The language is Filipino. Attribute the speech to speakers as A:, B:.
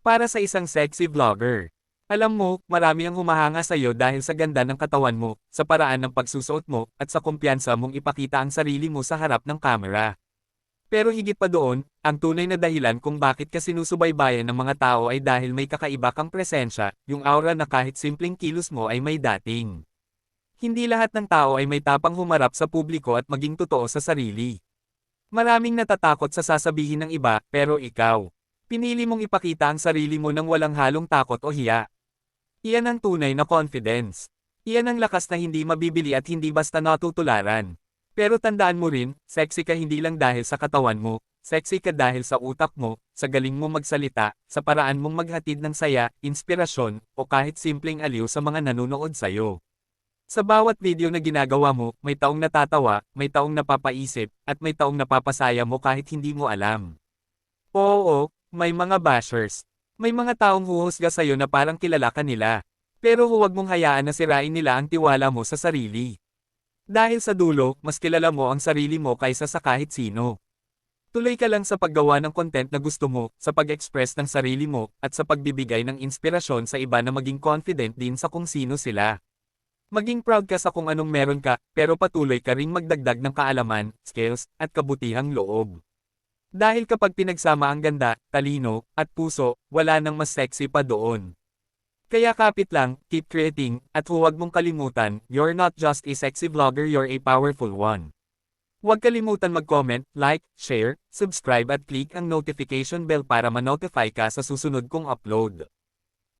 A: Para sa isang sexy vlogger. Alam mo, marami ang humahanga sa'yo dahil sa ganda ng katawan mo, sa paraan ng pagsusuot mo, at sa kumpiyansa mong ipakita ang sarili mo sa harap ng kamera. Pero higit pa doon, ang tunay na dahilan kung bakit ka sinusubaybayan ng mga tao ay dahil may kakaiba kang presensya, yung aura na kahit simpleng kilos mo ay may dating. Hindi lahat ng tao ay may tapang humarap sa publiko at maging totoo sa sarili. Maraming natatakot sa sasabihin ng iba, pero ikaw. Pinili mong ipakita ang sarili mo nang walang halong takot o hiya. Iyan ang tunay na confidence. Iyan ang lakas na hindi mabibili at hindi basta natutularan. Pero tandaan mo rin, sexy ka hindi lang dahil sa katawan mo, sexy ka dahil sa utak mo, sa galing mo magsalita, sa paraan mong maghatid ng saya, inspirasyon, o kahit simpleng aliw sa mga nanonood sa'yo. Sa bawat video na ginagawa mo, may taong natatawa, may taong napapaisip, at may taong napapasaya mo kahit hindi mo alam. Oo, may mga bashers. May mga taong huhusga sa'yo na parang kilala ka nila. Pero huwag mong hayaan na sirain nila ang tiwala mo sa sarili. Dahil sa dulo, mas kilala mo ang sarili mo kaysa sa kahit sino. Tuloy ka lang sa paggawa ng content na gusto mo, sa pag-express ng sarili mo, at sa pagbibigay ng inspirasyon sa iba na maging confident din sa kung sino sila. Maging proud ka sa kung anong meron ka, pero patuloy ka ring magdagdag ng kaalaman, skills, at kabutihang loob. Dahil kapag pinagsama ang ganda, talino, at puso, wala nang mas sexy pa doon. Kaya kapit lang, keep creating, at huwag mong kalimutan, you're not just a sexy vlogger, you're a powerful one. Huwag kalimutan mag-comment, like, share, subscribe at click ang notification bell para ma-notify ka sa susunod kong upload.